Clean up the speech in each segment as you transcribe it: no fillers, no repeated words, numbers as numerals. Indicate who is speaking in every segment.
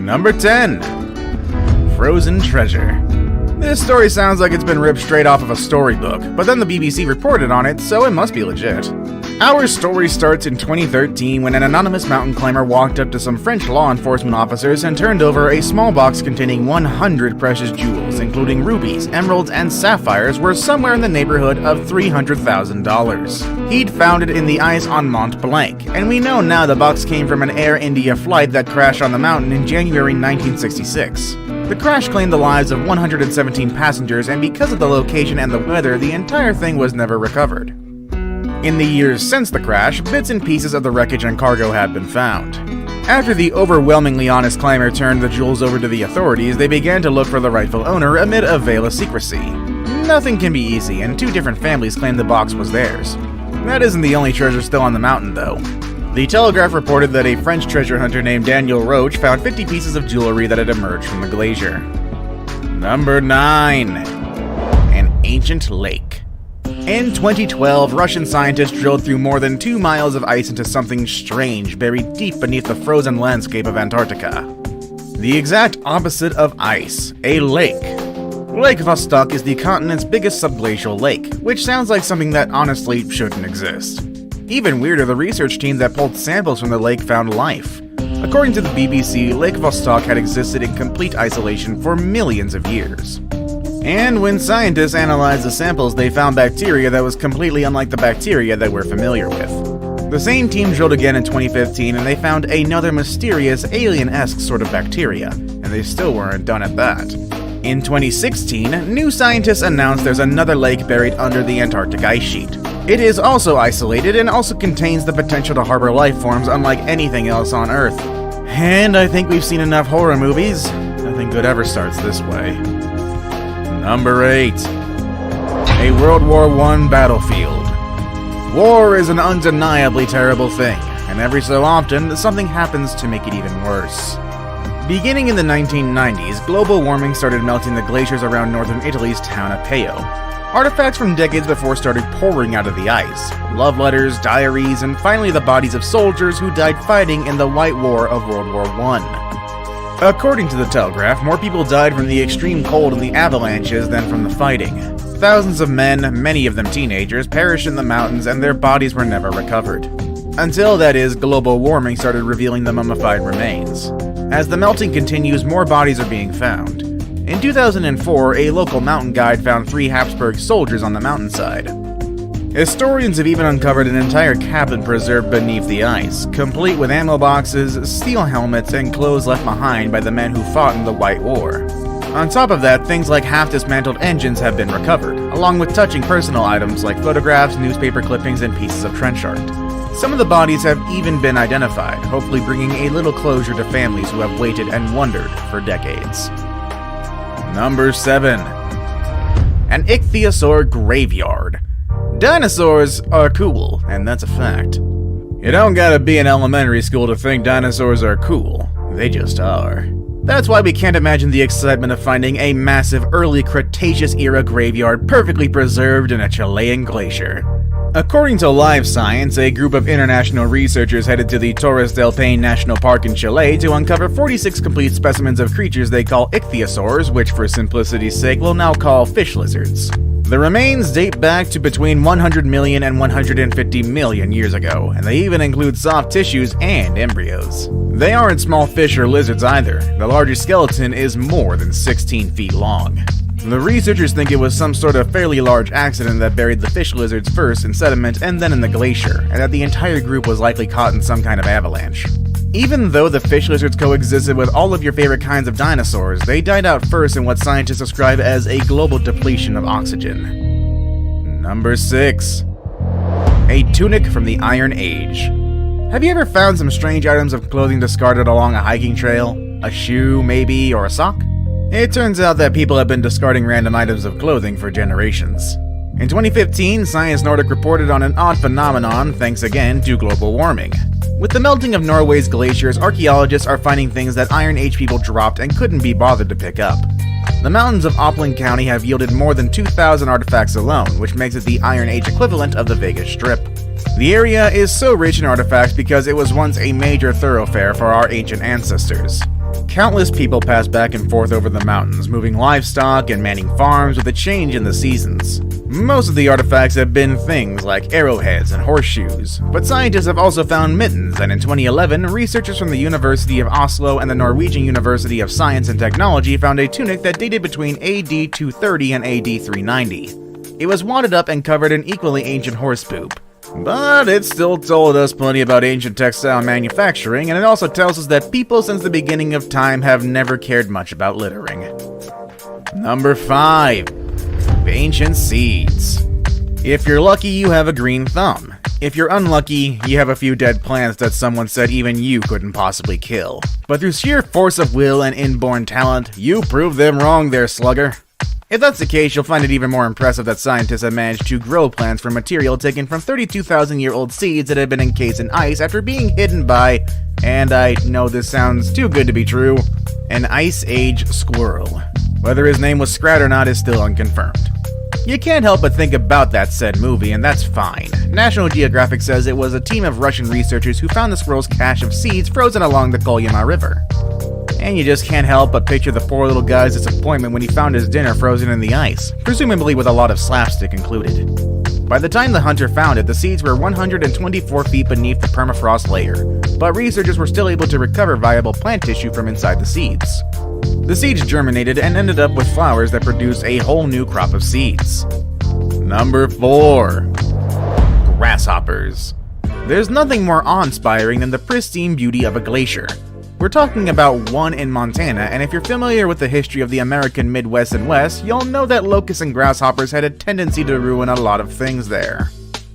Speaker 1: Number 10. Frozen Treasure. This story sounds like it's been ripped straight off of a storybook, but then the BBC reported on it, so it must be legit. Our story starts in 2013 when an anonymous mountain climber walked up to some French law enforcement officers and turned over a small box containing 100 precious jewels, including rubies, emeralds, and sapphires worth somewhere in the neighborhood of $300,000. He'd found it in the ice on Mont Blanc, and we know now the box came from an Air India flight that crashed on the mountain in January 1966. The crash claimed the lives of 117 passengers, and because of the location and the weather, the entire thing was never recovered. In the years since the crash, bits and pieces of the wreckage and cargo have been found. After the overwhelmingly honest climber turned the jewels over to the authorities, they began to look for the rightful owner amid a veil of secrecy. Nothing can be easy, and 2 different families claimed the box was theirs. That isn't the only treasure still on the mountain, though. The Telegraph reported that a French treasure hunter named Daniel Roche found 50 pieces of jewelry that had emerged from the glacier. Number 9. An ancient lake. In 2012, Russian scientists drilled through more than 2 miles of ice into something strange buried deep beneath the frozen landscape of Antarctica. The exact opposite of ice, a lake. Lake Vostok is the continent's biggest subglacial lake, which sounds like something that honestly shouldn't exist. Even weirder, the research team that pulled samples from the lake found life. According to the BBC, Lake Vostok had existed in complete isolation for millions of years. And when scientists analyzed the samples, they found bacteria that was completely unlike the bacteria that we're familiar with. The same team drilled again in 2015, and they found another mysterious, alien-esque sort of bacteria, and they still weren't done at that. In 2016, new scientists announced there's another lake buried under the Antarctic ice sheet. It is also isolated and also contains the potential to harbor life forms unlike anything else on Earth. And I think we've seen enough horror movies. Nothing good ever starts this way. Number 8. A World War I battlefield. War is an undeniably terrible thing, and every so often, something happens to make it even worse. Beginning in the 1990s, global warming started melting the glaciers around northern Italy's town of Peio. Artifacts from decades before started pouring out of the ice. Love letters, diaries, and finally the bodies of soldiers who died fighting in the White War of World War I. According to the Telegraph, more people died from the extreme cold and the avalanches than from the fighting. Thousands of men, many of them teenagers, perished in the mountains and their bodies were never recovered. Until, that is, global warming started revealing the mummified remains. As the melting continues, more bodies are being found. In 2004, a local mountain guide found 3 Habsburg soldiers on the mountainside. Historians have even uncovered an entire cabin preserved beneath the ice, complete with ammo boxes, steel helmets, and clothes left behind by the men who fought in the White War. On top of that, things like half-dismantled engines have been recovered, along with touching personal items like photographs, newspaper clippings, and pieces of trench art. Some of the bodies have even been identified, hopefully bringing a little closure to families who have waited and wondered for decades. Number 7. An ichthyosaur graveyard. Dinosaurs are cool, and that's a fact. You don't gotta be in elementary school to think dinosaurs are cool. They just are. That's why we can't imagine the excitement of finding a massive early Cretaceous-era graveyard perfectly preserved in a Chilean glacier. According to Live Science, a group of international researchers headed to the Torres del Paine National Park in Chile to uncover 46 complete specimens of creatures they call ichthyosaurs, which for simplicity's sake we'll now call fish lizards. The remains date back to between 100 million and 150 million years ago, and they even include soft tissues and embryos. They aren't small fish or lizards either. The largest skeleton is more than 16 feet long. The researchers think it was some sort of fairly large accident that buried the fish lizards first in sediment and then in the glacier, and that the entire group was likely caught in some kind of avalanche. Even though the fish lizards coexisted with all of your favorite kinds of dinosaurs, they died out first in what scientists describe as a global depletion of oxygen. Number 6. A tunic from the Iron Age. Have you ever found some strange items of clothing discarded along a hiking trail? A shoe, maybe, or a sock? It turns out that people have been discarding random items of clothing for generations. In 2015, Science Nordic reported on an odd phenomenon thanks again to global warming. With the melting of Norway's glaciers, archaeologists are finding things that Iron Age people dropped and couldn't be bothered to pick up. The mountains of Oppland County have yielded more than 2,000 artifacts alone, which makes it the Iron Age equivalent of the Vegas Strip. The area is so rich in artifacts because it was once a major thoroughfare for our ancient ancestors. Countless people pass back and forth over the mountains, moving livestock and manning farms with a change in the seasons. Most of the artifacts have been things like arrowheads and horseshoes, but scientists have also found mittens, and in 2011, researchers from the University of Oslo and the Norwegian University of Science and Technology found a tunic that dated between AD 230 and AD 390. It was wadded up and covered in equally ancient horse poop. But it still told us plenty about ancient textile manufacturing, and it also tells us that people since the beginning of time have never cared much about littering. Number 5. Ancient seeds. If you're lucky, you have a green thumb. If you're unlucky, you have a few dead plants that someone said even you couldn't possibly kill. But through sheer force of will and inborn talent, you proved them wrong there, slugger. If that's the case, you'll find it even more impressive that scientists have managed to grow plants from material taken from 32,000-year-old seeds that had been encased in ice after being hidden by, and I know this sounds too good to be true, an Ice Age squirrel. Whether his name was Scrat or not is still unconfirmed. You can't help but think about that said movie, and that's fine. National Geographic says it was a team of Russian researchers who found the squirrel's cache of seeds frozen along the Kolyma River. And you just can't help but picture the poor little guy's disappointment when he found his dinner frozen in the ice, presumably with a lot of slapstick included. By the time the hunter found it, the seeds were 124 feet beneath the permafrost layer, but researchers were still able to recover viable plant tissue from inside the seeds. The seeds germinated and ended up with flowers that produced a whole new crop of seeds. Number 4. Grasshoppers. There's nothing more awe-inspiring than the pristine beauty of a glacier. We're talking about one in Montana, and if you're familiar with the history of the American Midwest and West, you'll know that locusts and grasshoppers had a tendency to ruin a lot of things there.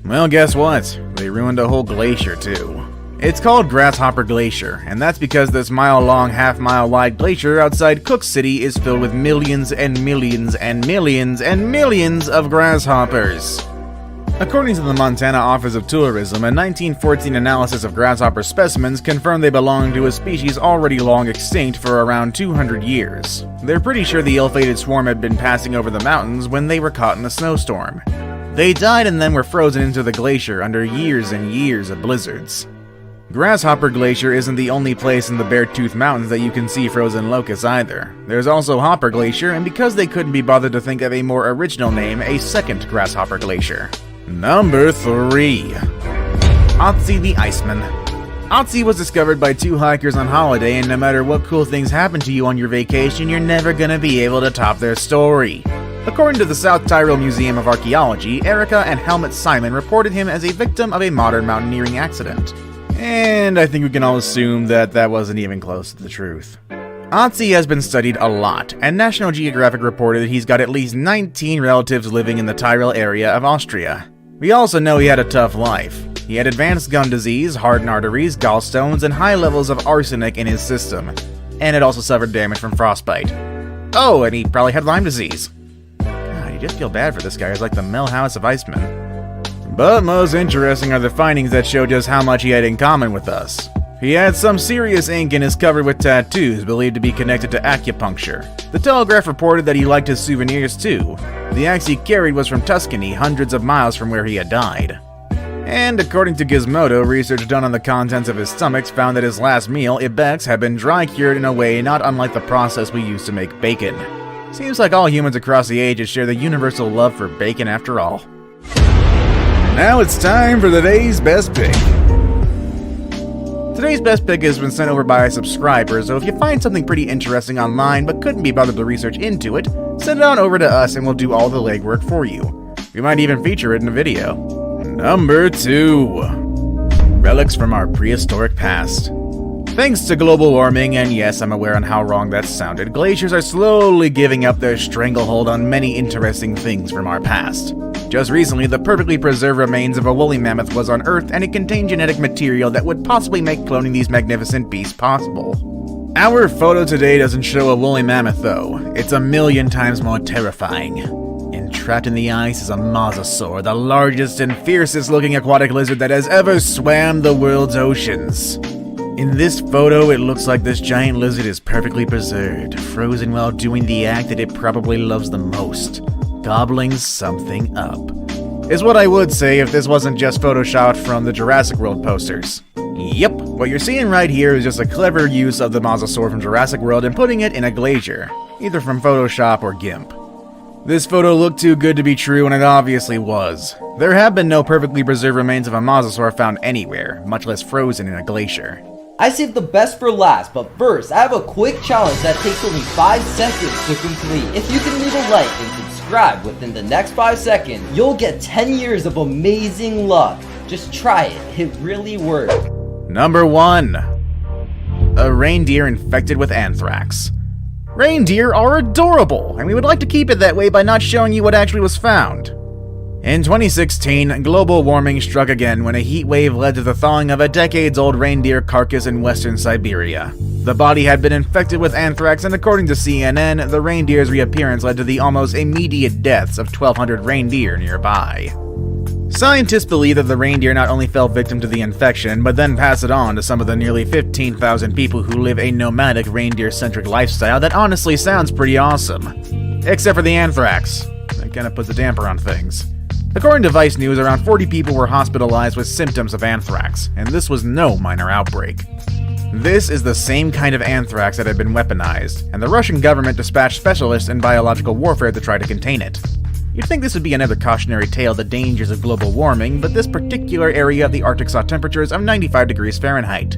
Speaker 1: Well, guess what? They ruined a whole glacier too. It's called Grasshopper Glacier, and that's because this mile-long, half-mile-wide glacier outside Cook City is filled with millions and millions and millions and millions of grasshoppers. According to the Montana Office of Tourism, a 1914 analysis of grasshopper specimens confirmed they belong to a species already long extinct for around 200 years. They're pretty sure the ill-fated swarm had been passing over the mountains when they were caught in a snowstorm. They died and then were frozen into the glacier under years and years of blizzards. Grasshopper Glacier isn't the only place in the Beartooth Mountains that you can see frozen locusts either. There's also Hopper Glacier, and because they couldn't be bothered to think of a more original name, a second Grasshopper Glacier. Number 3. Otzi the Iceman. Otzi was discovered by two hikers on holiday, and no matter what cool things happen to you on your vacation, you're never gonna be able to top their story. According to the South Tyrol Museum of Archaeology, Erica and Helmut Simon reported him as a victim of a modern mountaineering accident. And I think we can all assume that that wasn't even close to the truth. Otzi has been studied a lot, and National Geographic reported he's got at least 19 relatives living in the Tyrol area of Austria. We also know he had a tough life. He had advanced gum disease, hardened arteries, gallstones, and high levels of arsenic in his system. And had also suffered damage from frostbite. Oh, and he probably had Lyme disease. God, you just feel bad for this guy. He's like the Millhouse of Icemen. But most interesting are the findings that show just how much he had in common with us. He had some serious ink and is covered with tattoos believed to be connected to acupuncture. The Telegraph reported that he liked his souvenirs too. The axe he carried was from Tuscany, hundreds of miles from where he had died. And according to Gizmodo, research done on the contents of his stomach found that his last meal, ibex, had been dry cured in a way not unlike the process we use to make bacon. Seems like all humans across the ages share the universal love for bacon after all. Now it's time for today's best pick. Today's best pick has been sent over by a subscriber, so if you find something pretty interesting online but couldn't be bothered to research into it, send it on over to us and we'll do all the legwork for you. We might even feature it in a video. Number 2. Relics from our prehistoric past. Thanks to global warming, and yes, I'm aware on how wrong that sounded, glaciers are slowly giving up their stranglehold on many interesting things from our past. Just recently, the perfectly preserved remains of a woolly mammoth was unearthed, and it contained genetic material that would possibly make cloning these magnificent beasts possible. Our photo today doesn't show a woolly mammoth though. It's a million times more terrifying. And trapped in the ice is a mosasaur, the largest and fiercest looking aquatic lizard that has ever swam the world's oceans. In this photo, it looks like this giant lizard is perfectly preserved, frozen while doing the act that it probably loves the most. Gobbling something up. Is what I would say if this wasn't just photoshopped from the Jurassic World posters. Yep, What you're seeing right here is just a clever use of the mosasaur from Jurassic World and putting it in a glacier, either from Photoshop or GIMP. This photo looked too good to be true, and it obviously was. There have been no perfectly preserved remains of a mosasaur found anywhere, much less frozen in a glacier.
Speaker 2: I saved the best for last, but first, I have a quick challenge that takes only 5 seconds to complete. If you can leave a like and subscribe within the next 5 seconds, you'll get 10 years of amazing luck. Just try it, it really works.
Speaker 1: Number 1. A reindeer infected with anthrax. Reindeer are adorable, and we would like to keep it that way by not showing you what actually was found. In 2016, global warming struck again when a heat wave led to the thawing of a decades-old reindeer carcass in western Siberia. The body had been infected with anthrax, and according to CNN, the reindeer's reappearance led to the almost immediate deaths of 1,200 reindeer nearby. Scientists believe that the reindeer not only fell victim to the infection, but then passed it on to some of the nearly 15,000 people who live a nomadic reindeer-centric lifestyle that honestly sounds pretty awesome. Except for the anthrax. That kinda puts a damper on things. According to Vice News, around 40 people were hospitalized with symptoms of anthrax, and this was no minor outbreak. This is the same kind of anthrax that had been weaponized, and the Russian government dispatched specialists in biological warfare to try to contain it. You'd think this would be another cautionary tale of the dangers of global warming, but this particular area of the Arctic saw temperatures of 95 degrees Fahrenheit.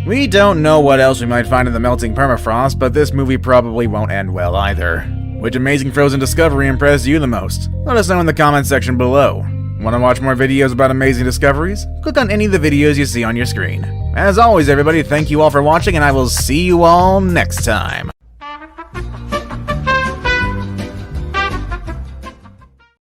Speaker 1: We don't know what else we might find in the melting permafrost, but this movie probably won't end well either. Which amazing frozen discovery impressed you the most? Let us know in the comments section below. Want to watch more videos about amazing discoveries? Click on any of the videos you see on your screen. As always, everybody, thank you all for watching, and I will see you all next time.